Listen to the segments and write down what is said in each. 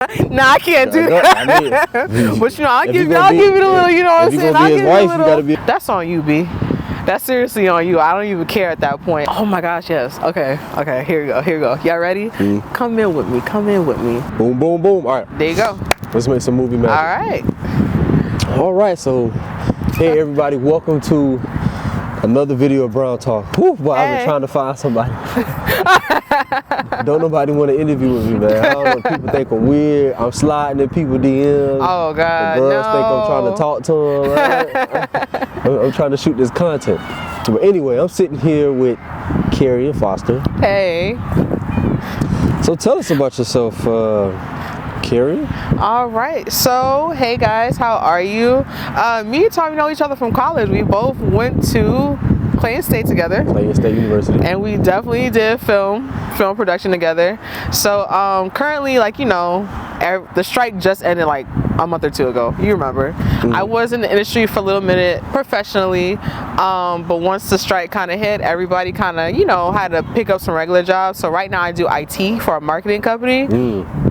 Nah, I can't do that. But you know, I'll give you the little, you know what I'm saying? I'll give you a little. That's on you, B. That's seriously on you. I don't even care at that point. Oh my gosh, yes. Okay, here we go. Y'all ready? Come in with me. Boom, boom, boom. All right. There you go. Let's make some movie magic. All right, so, hey everybody, welcome to another video of Brown Talk. Whew, boy, I've been trying to find somebody. Don't nobody want to interview with me, man. I don't know, people think I'm weird. I'm sliding in people DMs. Oh God, the girls think I'm trying to talk to them. I'm trying to shoot this content. But anyway, I'm sitting here with Kerrian Foster. Hey. So tell us about yourself, Kerrian. All right, so hey guys, how are you? Me and Tommy know each other from college. We both went to Clayton State together. Clayton State University. And we definitely did film production together. So currently, like, you know, the strike just ended like a month or two ago. You remember. I was in the industry for a little minute professionally, but once the strike kind of hit, everybody kind of, you know, had to pick up some regular jobs. So right now I do IT for a marketing company,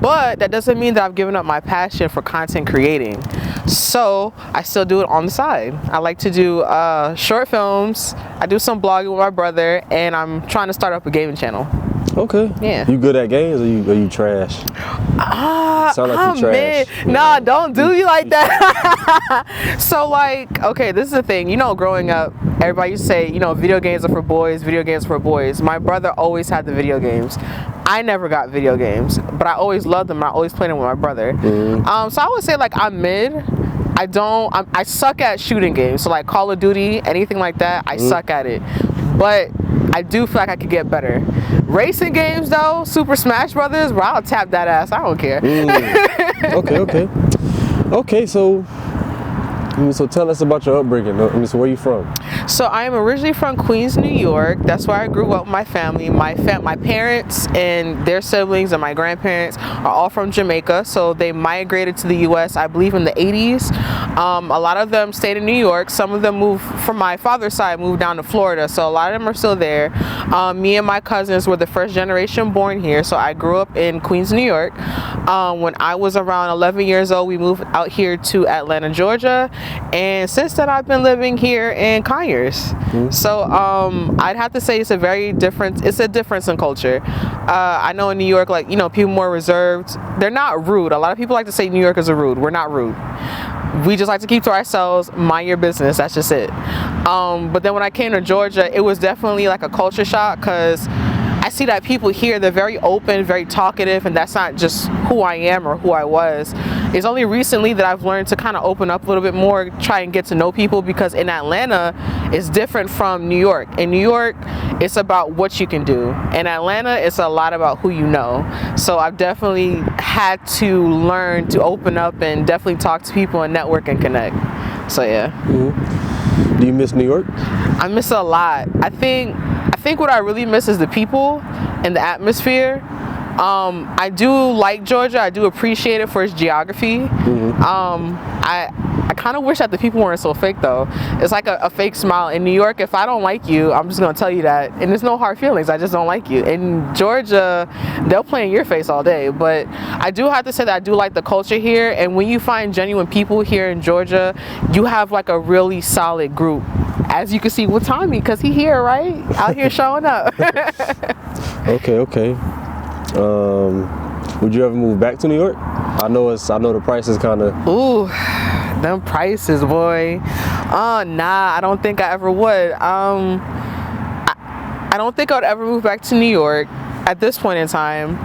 but that doesn't mean that I've given up my passion for content creating. So I still do it on the side. I like to do short films. I do some blogging with my brother, and I'm trying to start up a gaming channel. Okay. Yeah. You good at games, or you trash? Sound like you trash. Nah, don't do me like that. So like, okay, this is the thing. You know, growing up, everybody used to say, you know, video games are for boys. Video games are for boys. My brother always had the video games. I never got video games, but I always loved them. And I always played them with my brother. So I would say like I'm mid. I suck at shooting games. So like Call of Duty, anything like that, I suck at it. But I do feel like I could get better. Racing games though, Super Smash Brothers, bro, I'll tap that ass. I don't care. Okay, so tell us about your upbringing. So where you from? So I am originally from Queens, New York. That's where I grew up with my family. My parents and their siblings and my grandparents are all from Jamaica. So they migrated to the U.S., I believe, in the 80s. A lot of them stayed in New York. Some of them moved, from my father's side, moved down to Florida. So a lot of them are still there. Me and my cousins were the first generation born here. So I grew up in Queens, New York. When I was around 11 years old, we moved out here to Atlanta, Georgia. And since then, I've been living here in Conyers. So I'd have to say it's a difference in culture. I know in New York, like, you know, people more reserved. They're not rude. A lot of people like to say New Yorkers are rude. We're not rude. We just like to keep to ourselves, mind your business, that's just it. But then when I came to Georgia, it was definitely like a culture shock, because I see that people here, they're very open, very talkative, and that's not just who I am or who I was. It's only recently that I've learned to kind of open up a little bit more, try and get to know people, because in Atlanta, it's different from New York. In New York, it's about what you can do. In Atlanta, it's a lot about who you know. So I've definitely had to learn to open up and definitely talk to people and network and connect. So yeah. Do you miss New York? I miss it a lot. I think what I really miss is the people and the atmosphere. I do like Georgia. I do appreciate it for its geography. I kind of wish that the people weren't so fake though. It's like a fake smile. In New York, if I don't like you, I'm just gonna tell you that, and there's no hard feelings. I just don't like you. In Georgia, they'll play in your face all day. But I do have to say that I do like the culture here, and when you find genuine people here in Georgia, you have like a really solid group. As you can see with Tommy, because he here, right? Out here showing up. Okay. Would you ever move back to New York? I know the price is kind of. Ooh, them prices, boy. Nah, I don't think I ever would. I don't think I would ever move back to New York at this point in time.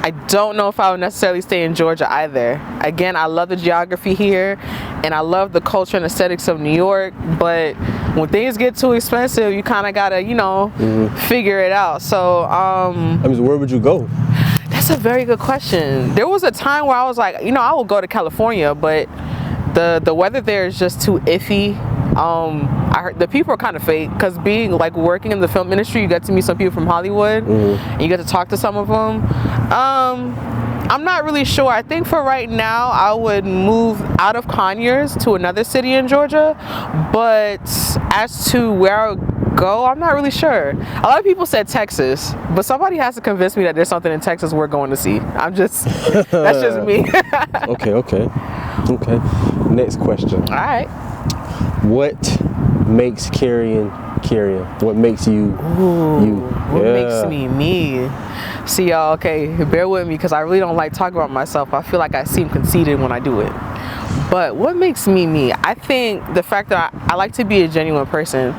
I don't know if I would necessarily stay in Georgia either. Again, I love the geography here, and I love the culture and aesthetics of New York, but when things get too expensive, you kind of gotta, you know, figure it out. So, where would you go? That's a very good question. There was a time where I was like, you know, I would go to California, but the weather there is just too iffy. I heard the people are kind of fake, because being like working in the film industry, you get to meet some people from Hollywood, and you get to talk to some of them. I'm not really sure. I think for right now, I would move out of Conyers to another city in Georgia. But as to where I would go, I'm not really sure. A lot of people said Texas, but somebody has to convince me that there's something in Texas we're going to see. That's just me. Okay. Next question. All right. What makes Kerrian? What makes you you? What makes me me? See, y'all, okay, bear with me because I really don't like talking about myself. I feel like I seem conceited when I do it. But what makes me me? I think the fact that I like to be a genuine person.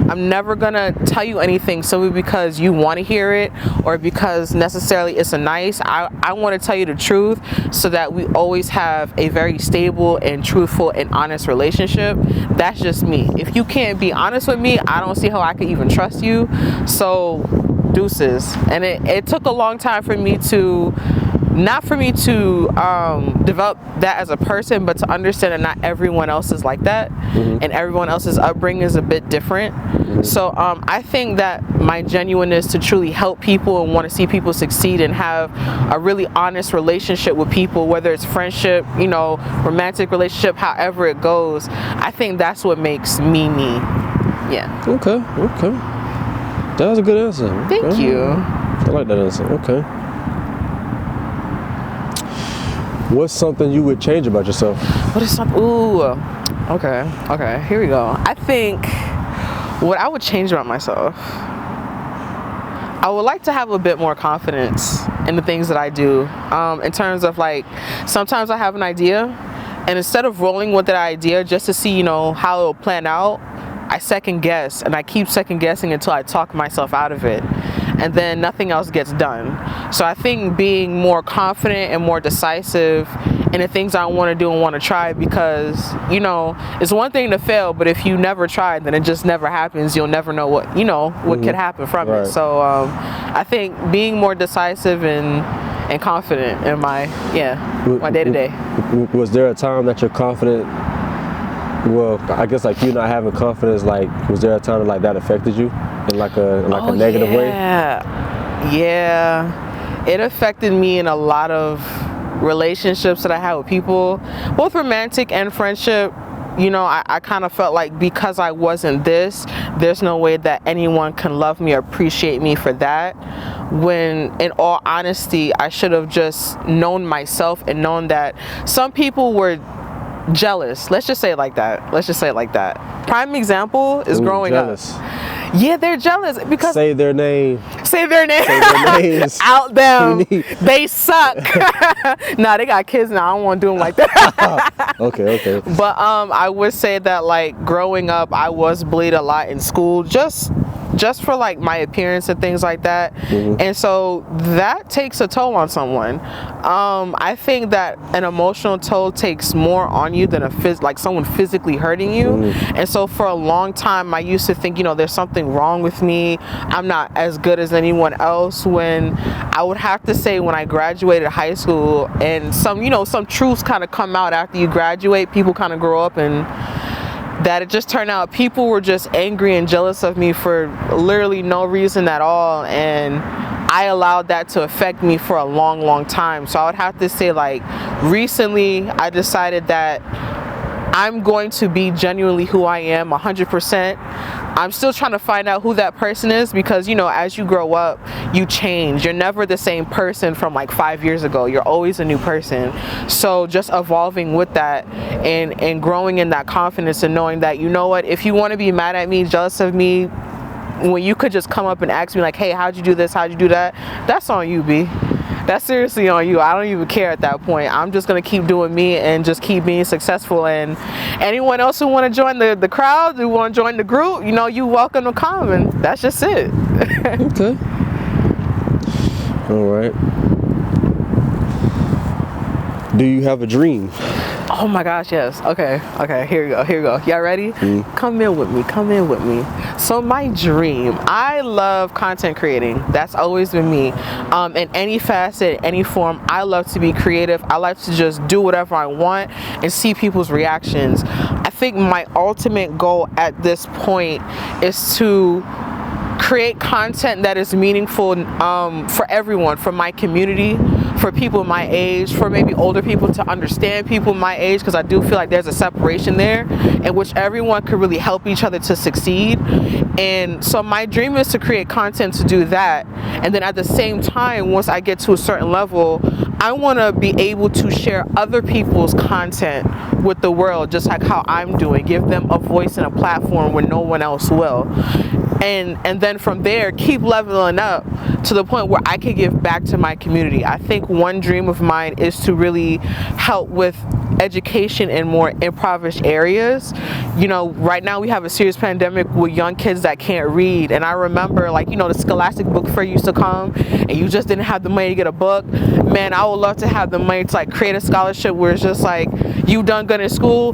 I'm never gonna tell you anything simply because you want to hear it or because necessarily it's a nice. I want to tell you the truth so that we always have a very stable and truthful and honest relationship. That's just me. If you can't be honest with me, I don't see how I could even trust you. So deuces. And it took a long time for me to develop that as a person, but to understand that not everyone else is like that, and everyone else's upbringing is a bit different. So I think that my genuineness to truly help people and want to see people succeed and have a really honest relationship with people, whether it's friendship, romantic relationship, however it goes, I think that's what makes me me. Yeah. Okay. That was a good answer. Thank you. I like that answer. Okay. What's something you would change about yourself? What is something? Ooh. Okay. Here we go. I think what I would change about myself, I would like to have a bit more confidence in the things that I do. In terms of sometimes I have an idea, and instead of rolling with that idea just to see, how it'll plan out, I second guess, and I keep second guessing until I talk myself out of it, and then nothing else gets done. So I think being more confident and more decisive in the things I want to do and want to try, because it's one thing to fail, but if you never try, then it just never happens. You'll never know what could happen from it. So I think being more decisive and confident in my day-to-day. Was there a time that you're confident? Well, I guess you not having confidence, was there a time that affected you in a negative way? Yeah, it affected me in a lot of relationships that I had with people, both romantic and friendship. I kind of felt like because I wasn't there's no way that anyone can love me or appreciate me for that. When in all honesty, I should have just known myself and known that some people were jealous. Let's just say it like that. Prime example is growing jealous. up. Yeah, they're jealous because say their name. Say their names. Out them. They suck. Nah, they got kids now. I don't want to do them like that. Okay. But I would say that growing up, I was bullied a lot in school, just for my appearance and things like that. And so that takes a toll on someone. I think that an emotional toll takes more on you than someone physically hurting you. And so for a long time I used to think there's something wrong with me, I'm not as good as anyone else, when I would have to say when I graduated high school and some truths kind of come out after you graduate, people kind of grow up, and that it just turned out people were just angry and jealous of me for literally no reason at all, and I allowed that to affect me for a long time. So I would have to say recently I decided that I'm going to be genuinely who I am 100%. I'm still trying to find out who that person is, because as you grow up you change. You're never the same person from 5 years ago. You're always a new person. So just evolving with that and growing in that confidence and knowing that if you want to be mad at me, jealous of me, when you could just come up and ask me hey, how'd you do this, how'd you do that, that's on you, B. That's seriously on you. I don't even care at that point. I'm just gonna keep doing me and just keep being successful. And anyone else who want to join the crowd, who want to join the group, you welcome to come, and that's just it. Okay. All right. Do you have a dream? Oh my gosh, yes. Okay, here we go. Y'all ready? Come in with me. So my dream, I love content creating. That's always been me. In any facet, any form, I love to be creative. I like to just do whatever I want and see people's reactions. I think my ultimate goal at this point is to create content that is meaningful for everyone, for my community, for people my age, for maybe older people to understand people my age, because I do feel like there's a separation there in which everyone could really help each other to succeed. And so my dream is to create content to do that, and then at the same time, once I get to a certain level, I want to be able to share other people's content with the world, just like how I'm doing, give them a voice and a platform when no one else will. And then from there, keep leveling up to the point where I can give back to my community. I think one dream of mine is to really help with education in more impoverished areas. You know, right now we have a serious pandemic with young kids that can't read, and I remember, like, you know, the Scholastic Book Fair used to come and you just didn't have the money to get a book. Man, I would love to have the money to like create a scholarship where it's just like, you done good in school,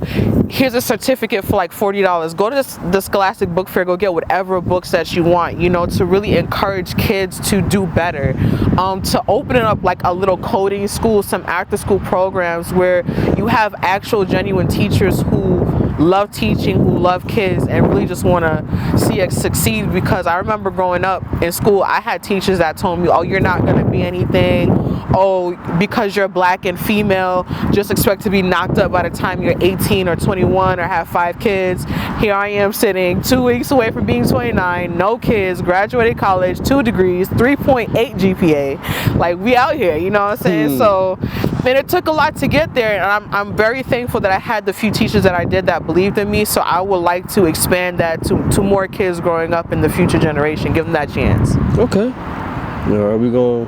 here's a certificate for like $40. Go to the Scholastic Book Fair, go get whatever books that you want, you know, to really encourage kids to do better. To open it up like a little coding school, some after school programs where you have actual genuine teachers who love teaching, who love kids, and really just want to see us succeed. Because I remember growing up in school, I had teachers that told me, oh, you're not going to be anything. Oh, because you're black and female, just expect to be knocked up by the time you're 18 or 21 or have 5 kids. Here I am sitting 2 weeks away from being 29, no kids, graduated college, 2 degrees, 3.8 GPA. Like, we out here, you know what I'm saying? So, and it took a lot to get there, and I'm very thankful that I had the few teachers that I did that believed in me. So I would like to expand that to more kids growing up in the future generation, give them that chance. Okay. All right, we're gonna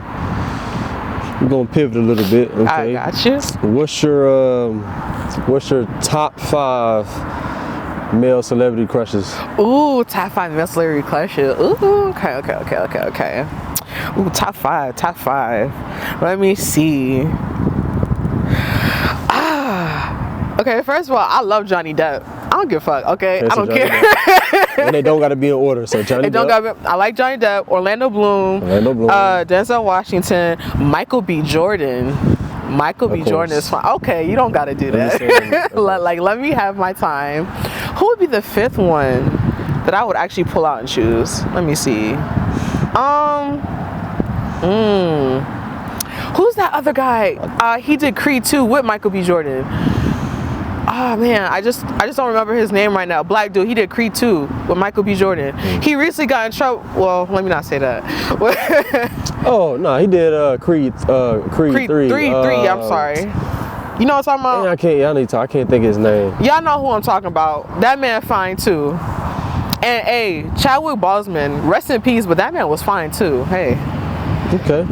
pivot a little bit. Okay. I got you. What's your top 5 male celebrity crushes? Ooh, top 5 male celebrity crushes. Ooh, okay. Ooh, top 5. Let me see. Okay, first of all, I love Johnny Depp. I don't give a fuck, okay? I don't care. And they don't gotta be in order, so Johnny Depp. I like Johnny Depp, Orlando Bloom, Denzel Washington, Michael B. Jordan. Michael B. Jordan is fine. Okay, you don't gotta do that. Like, let me have my time. Who would be the 5th one that I would actually pull out and choose? Let me see. Who's that other guy? He did Creed 2 with Michael B. Jordan. Oh man, I just don't remember his name right now. Black dude, he did Creed 2 with Michael B. Jordan. He recently got in trouble. Well, let me not say that. Oh no, he did Creed 3. I'm sorry. You know what I'm talking about? I can't think of his name. Y'all know who I'm talking about. That man fine too. And hey, Chadwick Boseman, rest in peace, but that man was fine too. Hey. Okay.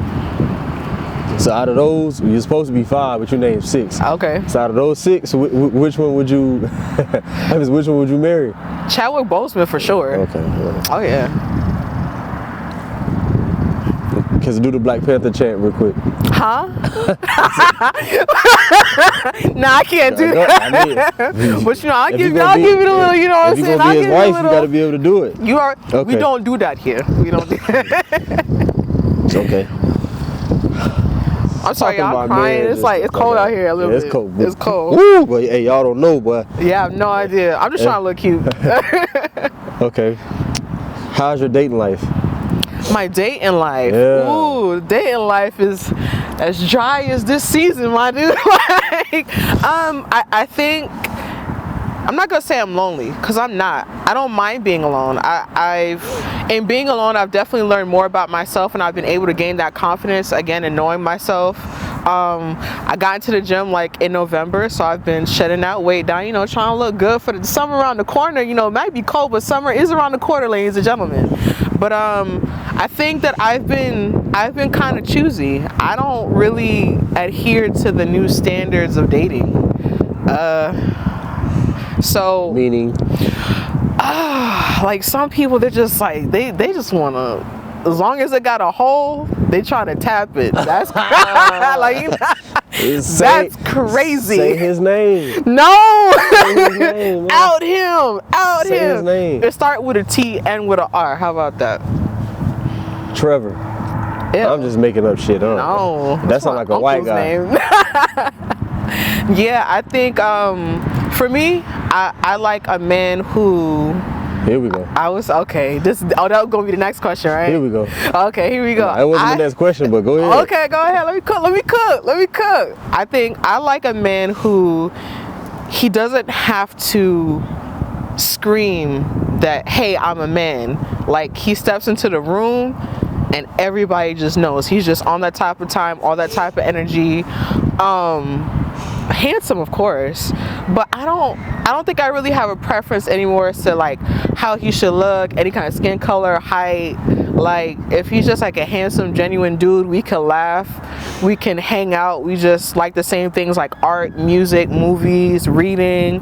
So out of those, you're supposed to be 5, but you named 6. Okay. So out of those 6, which one would you? Which one would you marry? Chadwick Boseman for sure. Okay. Yeah. Oh yeah. Because do the Black Panther chant real quick. Huh? Nah, I can't do that. But you know, I'll give you the little, you know what I'm saying? If you're gonna be his wife, you gotta be able to do it. You are. Okay. We don't do that here. We don't do It's okay. I'm sorry, y'all crying. It's like, it's cold out here a little bit. It's cold. It's cold. Woo! But hey, y'all don't know, boy. Yeah, I have no idea. I'm just trying to look cute. Okay. How's your dating life? My dating life? Yeah. Ooh, dating life is as dry as this season, my dude. Like, I think, I'm not gonna say I'm lonely, because I'm not. I don't mind being alone. In being alone, I've definitely learned more about myself, and I've been able to gain that confidence again in knowing myself. I got into the gym like in November, so I've been shedding that weight down, you know, trying to look good for the summer around the corner. You know, it might be cold, but summer is around the corner, ladies and gentlemen. But I think that I've been kind of choosy. I don't really adhere to the new standards of dating. So meaning, like some people, they're just like they just want to. As long as it got a hole, they try to tap it. That's like, that's crazy. Say his name. No. Say his name, Out him. Say his name. It start with a T and with a R. How about that? Trevor. Yeah. I'm just making up shit. No. That sounds like a white guy. Yeah, I think for me, I like a man who Here we go. I was okay. That was gonna be the next question, right? Here we go. Okay, here we go. That wasn't the next question, but go ahead. Okay, go ahead. Let me cook. I think I like a man who he doesn't have to scream that, hey, I'm a man. Like, he steps into the room and everybody just knows. He's just on that type of time, all that type of energy. Handsome, of course, but I don't think I really have a preference anymore as to like how he should look, any kind of skin color, height. Like, if he's just like a handsome, genuine dude, we can laugh, we can hang out, we just like the same things like art, music, movies, reading,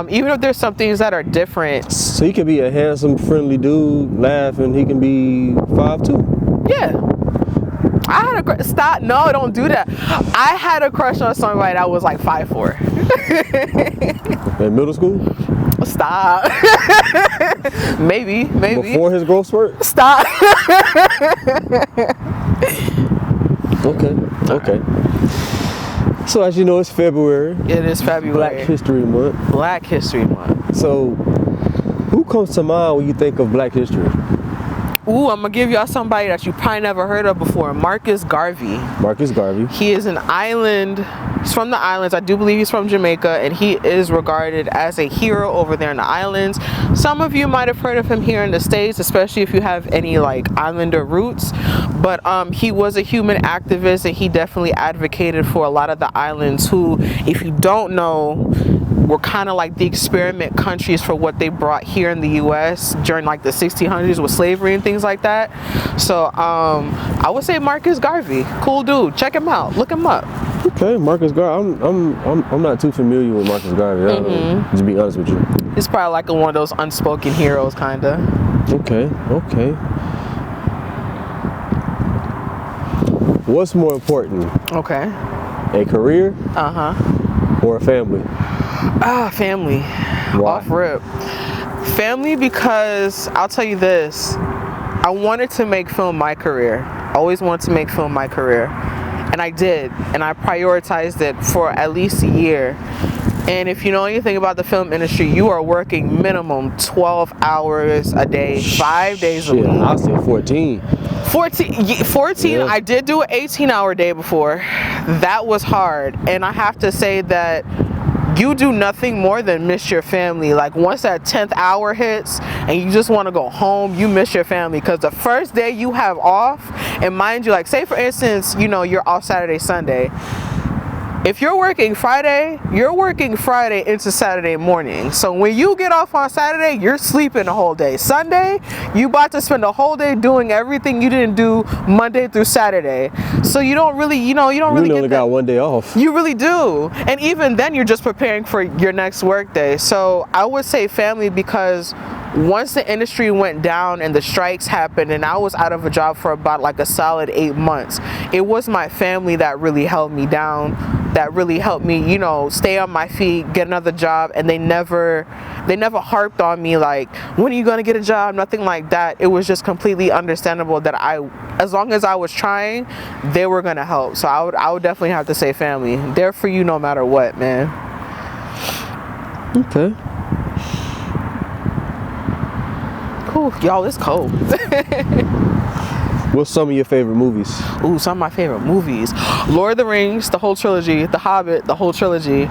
even if there's some things that are different. So he can be a handsome, friendly dude, laugh, and he can be 5'2". Yeah. I had a stop. No, don't do that. I had a crush on somebody that was like 5'4". In middle school? Stop. maybe. Before his growth spurt? Stop. Okay. So as you know, it's February. It is February. Black History Month. Black History Month. So who comes to mind when you think of Black history? Ooh, I'm gonna give y'all somebody that you probably never heard of before. Marcus Garvey. Marcus Garvey. He is an island. He's from the islands. I do believe he's from Jamaica, and he is regarded as a hero over there in the islands. Some of you might have heard of him here in the States, especially if you have any like islander roots. But he was a human activist, and he definitely advocated for a lot of the islands who, if you don't know, were kind of like the experiment countries for what they brought here in the U.S. during like the 1600s with slavery and things like that. So I would say Marcus Garvey, cool dude. Check him out. Look him up. Okay, Marcus Garvey. I'm not too familiar with Marcus Garvey. Just to be honest with you. He's probably like one of those unspoken heroes, kinda. Okay. What's more important? Okay. A career? Or a family? Family. Why? Off rip. Family, because I'll tell you this. I wanted to make film my career. I always wanted to make film my career. And I did. And I prioritized it for at least a year. And if you know anything about the film industry, you are working minimum 12 hours a day, 5 days a week. I'll say 14. 14. Yeah. I did do an 18-hour day before. That was hard. And I have to say that you do nothing more than miss your family. Like, once that 10th hour hits and you just want to go home, you miss your family, because the first day you have off, and mind you, like, say for instance, you know, you're off Saturday, Sunday. If you're working Friday into Saturday morning. So when you get off on Saturday, you're sleeping the whole day. Sunday, you about to spend the whole day doing everything you didn't do Monday through Saturday. So you don't really, you only got one day off. You really do. And even then, you're just preparing for your next work day. So I would say family, because once the industry went down and the strikes happened and I was out of a job for about like a solid 8 months, it was my family that really held me down, that really helped me, you know, stay on my feet, get another job. And they never harped on me like, when are you going to get a job? Nothing like that. It was just completely understandable that as long as I was trying, they were going to help. So I would definitely have to say family. They're for you no matter what, man. Okay. Cool. Y'all, it's cold. What's some of your favorite movies? Ooh, some of my favorite movies. Lord of the Rings, the whole trilogy. The Hobbit, the whole trilogy.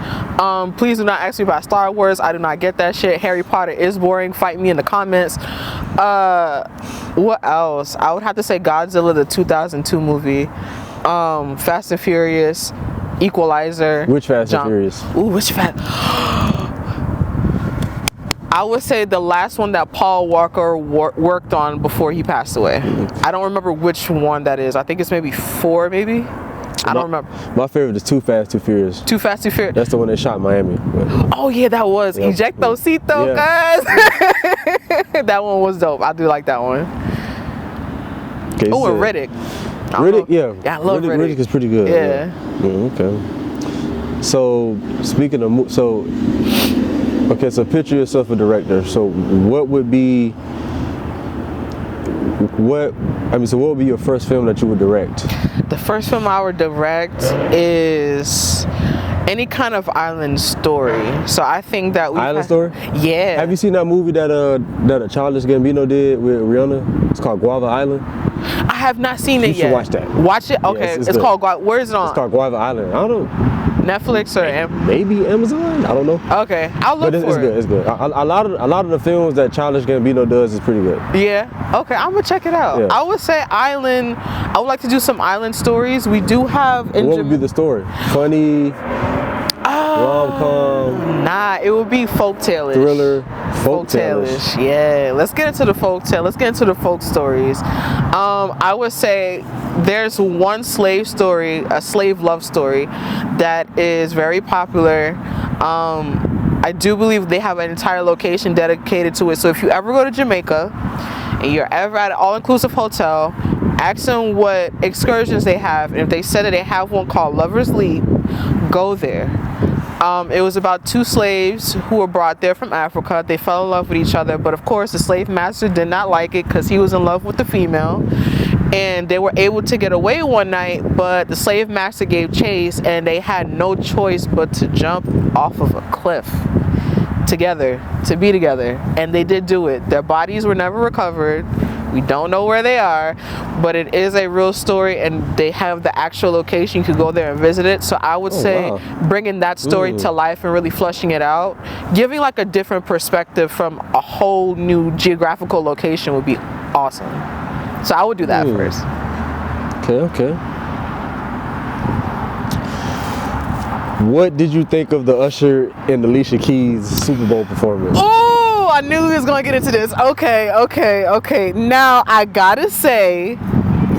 Please do not ask me about Star Wars. I do not get that shit. Harry Potter is boring. Fight me in the comments. What else? I would have to say Godzilla, the 2002 movie. Fast and Furious. Equalizer. Which Fast and Furious? Ooh, which Fast? I would say the last one that Paul Walker worked on before he passed away. I don't remember which one that is. I think it's maybe 4, maybe? I don't remember. My favorite is Too Fast, Too Furious. Too Fast, Too Furious. That's the one that shot in Miami. Oh yeah, that was. Yep. Ejectocito, guys. That one was dope. I do like that one. Okay, oh, and Riddick. Riddick, yeah. Yeah, I love Riddick. Riddick is pretty good. Yeah. Okay. So, speaking of, so picture yourself a director. So what would be your first film that you would direct? The first film I would direct is any kind of island story. So I think that Island story? Yeah. Have you seen that movie that Childish Gambino did with Rihanna? It's called Guava Island. I have not seen it yet. You should watch that. Watch it? Okay. Yes, it's called Guava. Where is it on? It's called Guava Island. I don't know. Netflix or maybe Amazon? I don't know. Okay. I'll look for it. It's good. It's good. A lot of the films that Childish Gambino does is pretty good. Yeah. Okay. I'm gonna check it out. Yeah. I would say island. I would like to do some island stories. We do have. What would be the story? Funny. Rom-com. Nah, it would be folktale-ish. Thriller. Folktale-ish. Yeah. Let's get into the folktale. Let's get into the folk stories. I would say there's one slave story, a slave love story, that is very popular. I do believe they have an entire location dedicated to it. So if you ever go to Jamaica and you're ever at an all-inclusive hotel, ask them what excursions they have. And if they said that they have one called Lover's Leap, go there. It was about two slaves who were brought there from Africa. They fell in love with each other, but of course the slave master did not like it because he was in love with the female. And they were able to get away one night, but the slave master gave chase and they had no choice but to jump off of a cliff together, to be together. And they did do it. Their bodies were never recovered. We don't know where they are, but it is a real story and they have the actual location. You could go there and visit it. So I would say bringing that story to life and really fleshing it out, giving like a different perspective from a whole new geographical location would be awesome. So I would do that first. Okay. What did you think of the Usher and Alicia Keys Super Bowl performance? Oh, I knew he was going to get into this. Okay. Now, I got to say,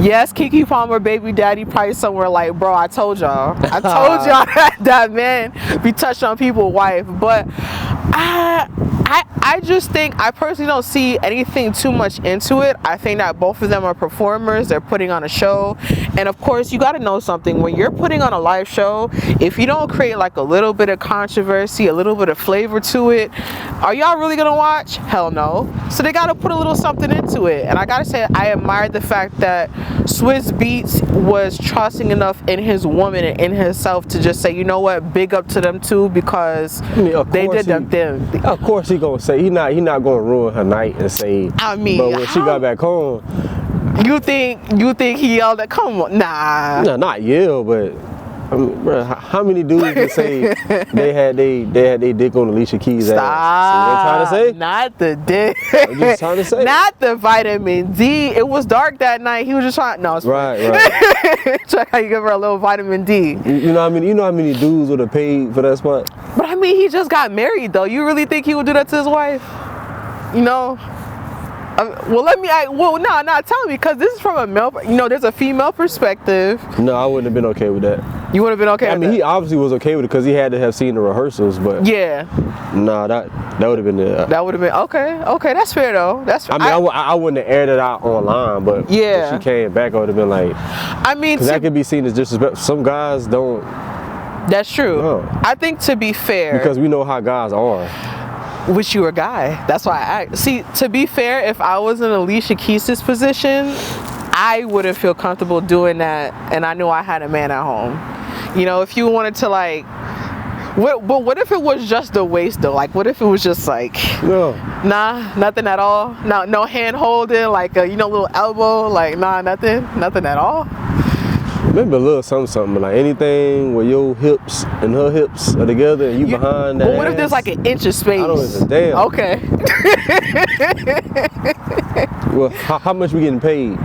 yes, Keke Palmer, baby daddy, probably somewhere like, bro, I told y'all that man be touched on people's wife. But I just think, I personally don't see anything too much into it. I think that both of them are performers. They're putting on a show. And of course, you got to know something. When you're putting on a live show, if you don't create like a little bit of controversy, a little bit of flavor to it, are y'all really going to watch? Hell no. So they got to put a little something into it. And I got to say, I admired the fact that Swizz Beatz was trusting enough in his woman and in himself to just say, you know what, big up to them too, because they did them thing. Of course he gonna say he not gonna ruin her night and say. I mean, but when she got back home, you think he yelled at? Come on, nah. No, not yell, but I mean, bro, how many dudes can say they had they dick on Alicia Keys' ass? Stop. So you trying to say? Not the dick. I'm just trying to say. Not the vitamin D. It was dark that night. He was just trying. No, it's right. Check how you give her a little vitamin D. You know what I mean? You know how many dudes would have paid for that spot? But I mean, he just got married though. You really think he would do that to his wife? You know? Tell me, because this is from a male, there's a female perspective. No, I wouldn't have been okay with that. You would have been okay with that? I mean, he obviously was okay with it because he had to have seen the rehearsals, but... Yeah. Nah, that would have been... that would have been... Okay, that's fair, though. That's fair. I mean, I wouldn't have aired it out online, but yeah, if she came back, I would have been like... I mean... Because that could be seen as disrespectful. Some guys don't... That's true. I think, to be fair... Because we know how guys are. Wish you were a guy. That's why I act. See, to be fair, if I was in Alicia Keys' position, I wouldn't feel comfortable doing that, and I knew I had a man at home. If you wanted to like, but what if it was just the waist though? Like, what if it was just like, nah, nothing at all? No hand holding, like a little elbow, like nothing at all. Maybe a little something, like anything where your hips and her hips are together and you behind that. But what if there's like an inch of space? I don't know, damn. Okay. Well, how much we getting paid?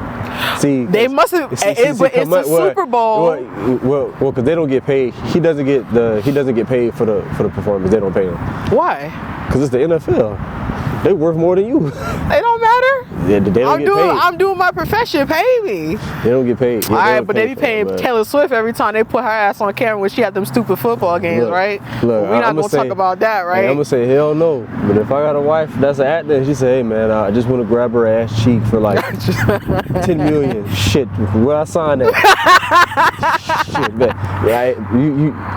See, they must have. But it's a Super Bowl. Well, because they don't get paid. He doesn't get paid for the performance. They don't pay him. Why? Because it's the NFL. They worth more than you. They don't matter. Yeah, they don't get paid. I'm doing my profession. Pay me. They don't get paid. Yeah, all right, but they be paying Taylor Swift every time they put her ass on camera when she had them stupid football games, right? Look, we're not gonna talk about that, right? I'm gonna say hell no. But if I got a wife that's an actor and she say, hey man, I just want to grab her ass cheek for like 10 million. Shit, where I sign that? Shit, man. Yeah,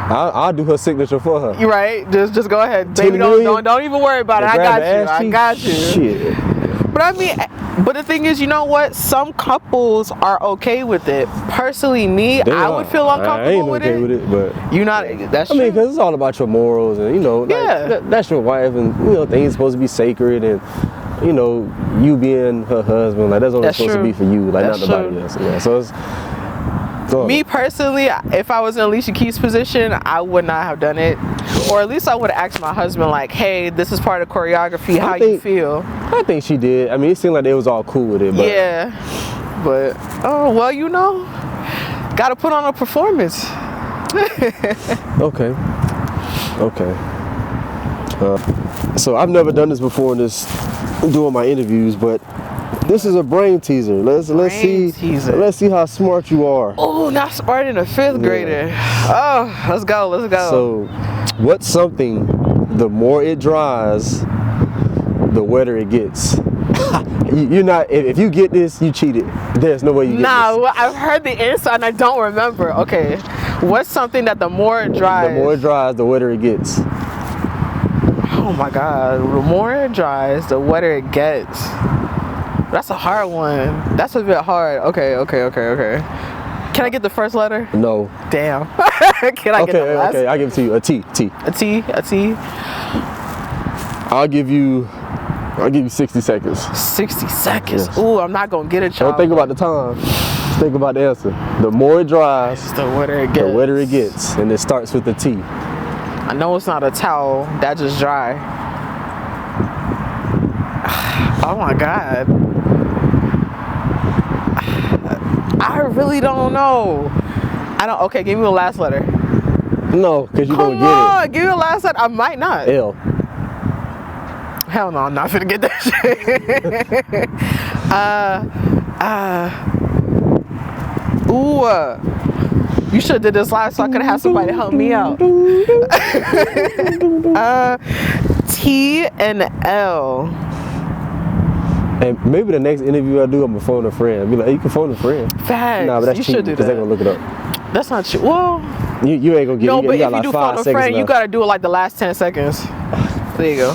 I'll do her signature for her. You right? Just go ahead, baby. Don't even worry about it. I got you. Shit. But I mean, but the thing is, you know what? Some couples are okay with it. Personally, me, I would feel uncomfortable with it. But you not. That's I true. mean, because it's all about your morals, and you know, like, that's your wife, and you know, things supposed to be sacred, and you know, you being her husband, like that's only supposed to be for you, like not nobody else. Yeah, so it's. Me personally, if I was in Alicia Keys' position, I would not have done it. Or at least I would have asked my husband, like, hey, this is part of choreography, how you feel? I think she did. I mean, it seemed like they was all cool with it. But. Yeah. But, oh, well, you know, got to put on a performance. Okay. So I've never done this before doing my interviews, but this is a brain teaser. Let's see how smart you are. Oh, not smarter than a fifth grader. Oh, let's go. So, what's something, the more it dries, the wetter it gets? You're not. If you get this, you cheated. There's no way you get this. Nah, I've heard the answer and I don't remember. Okay, what's something that the more it dries? The more it dries, the wetter it gets. Oh my God! The more it dries, the wetter it gets. That's a hard one. That's a bit hard. Okay. Can I get the first letter? No. Damn. Can I get the last? Okay, I'll give it to you. A T. A T? I'll give you 60 seconds. 60 seconds? Yes. Ooh, I'm not going to get it, y'all. Don't think about the time. Just think about the answer. The more it dries, the wetter it gets. The wetter it gets. And it starts with the T. I know it's not a towel. That just dry. Oh my God. I really don't know. Okay, give me the last letter. No, because you don't get it. Come on, give me the last letter. I might not. L. Hell no, I'm not finna get that shit. You should have did this live so I could have somebody to help me out. T and L. And maybe the next interview I do, I'm gonna phone a friend. I'll be like, hey, you can phone a friend. Facts. Nah, but that's you cheating because they're gonna look it up. That's not true. Well, you ain't gonna get it. No, but you if you do phone a friend, you gotta do it like the last 10 seconds. There you go.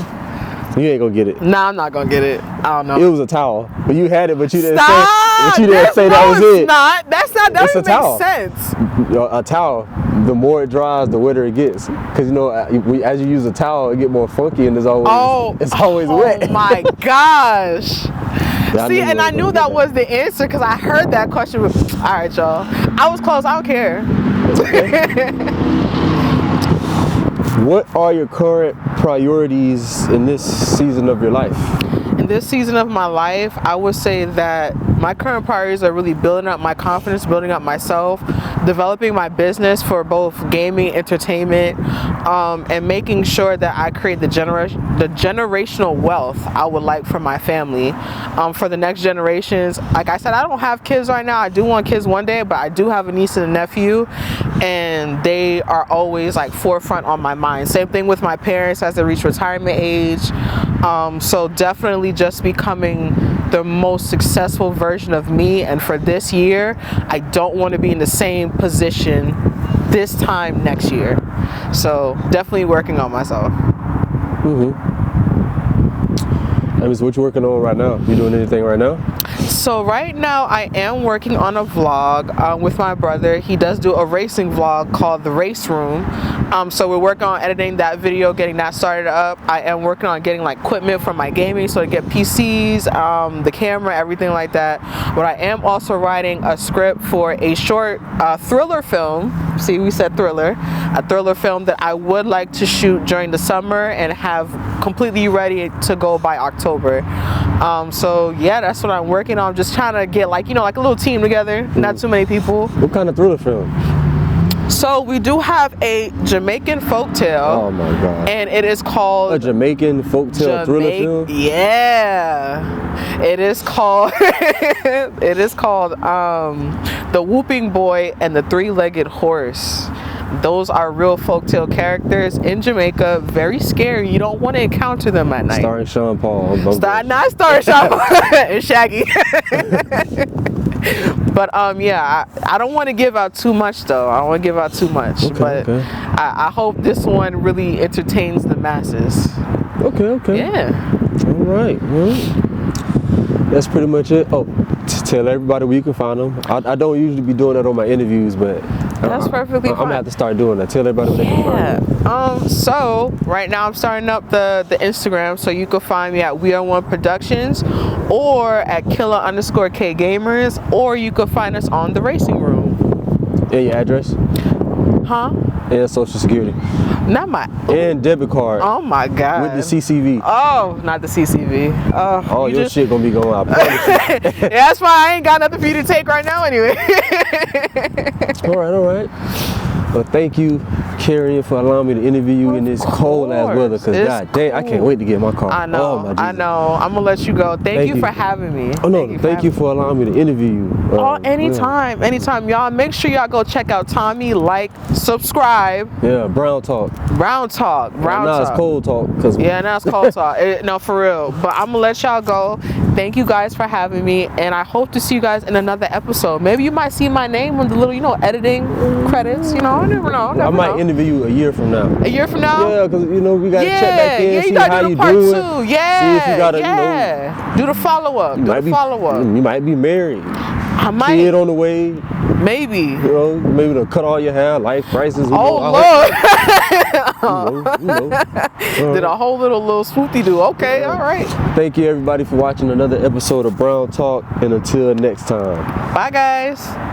You ain't gonna get it. Nah, I'm not gonna get it. I don't know. It was a towel, but you had it, but you didn't Stop! say. But you didn't say that was it. Not. That's not. That doesn't towel. make sense. A towel. The more it dries, the wetter it gets. Because you know, as you use a towel, it get more funky and it's always wet. Oh my gosh. Yeah, See, and I knew that was the answer because I heard that question. All right, y'all. I was close. I don't care. What are your current priorities in this season of your life? In this season of my life, I would say that my current priorities are really building up my confidence, building up myself, developing my business for both gaming, entertainment, and making sure that I create the generational wealth I would like for my family, for the next generations. Like I said, I don't have kids right now. I do want kids one day, but I do have a niece and a nephew, and they are always like forefront on my mind. Same thing with my parents as they reach retirement age. So definitely just becoming the most successful version of me, and for this year I don't want to be in the same position this time next year, so definitely working on myself. That means what you working on right now? You doing anything right now? So right now I am working on a vlog with my brother. He does do a racing vlog called The Race Room. So we're working on editing that video, getting that started up. I am working on getting like equipment for my gaming, so to get PCs, the camera, everything like that. But I am also writing a script for a short thriller film. See, we said thriller. A thriller film that I would like to shoot during the summer and have completely ready to go by October. So yeah, that's what I'm working on. I'm just trying to get like, you know, like a little team together, not too many people. What kind of thriller film? So we do have a Jamaican folktale. Oh my God. And it is called a Jamaican folktale thriller film? Yeah. It is called The Whooping Boy and the Three-Legged Horse. Those are real folktale characters in Jamaica. Very scary. You don't want to encounter them at night. Starring Sean Paul. Not starring Sean Paul and Shaggy. But yeah, I don't want to give out too much though. I don't want to give out too much. Okay. I hope this one really entertains the masses. Okay. Yeah. All right. Well, that's pretty much it. Oh, tell everybody where you can find them. I don't usually be doing that on my interviews, but that's perfectly fine. I'm gonna have to start doing that. Tell everybody where they can find me. So right now I'm starting up the Instagram, so you can find me at We Are One Productions or at Killer_K Gamers, or you can find us on The Racing Room. And your address? Huh? And social security. Not my. And debit card. Oh my God. With the CCV. Oh, not the CCV. Oh, your shit gonna be going out. Yeah, that's why I ain't got nothing for you to take right now anyway. All right. Well, thank you, Kerrian, for allowing me to interview you in this cold ass weather. Cause god dang, I can't wait to get in my car. I know. Oh, my Jesus. I know. I'm gonna let you go. Thank you for having me. Oh no, thank you for allowing me to interview you. Anytime, anytime, y'all. Make sure y'all go check out Tommy, like, subscribe. Yeah, Brown Talk. Brown Talk. Now it's Cold Talk. Yeah, now it's Cold Talk. No, for real. But I'm gonna let y'all go. Thank you guys for having me, and I hope to see you guys in another episode. Maybe you might see my name on the little, editing credits. I never know. I might interview you a year from now. A year from now? Yeah, because we gotta check back in, see gotta how do you the part doing. two. Yeah, see if you gotta, do the follow up. You might be married. I might. Kid on the way. Maybe. Maybe to cut all your hair, life crisis. Oh Lord. Did a whole little swoopy do. Okay, all right. Thank you everybody for watching another episode of Brown Talk, and until next time. Bye guys.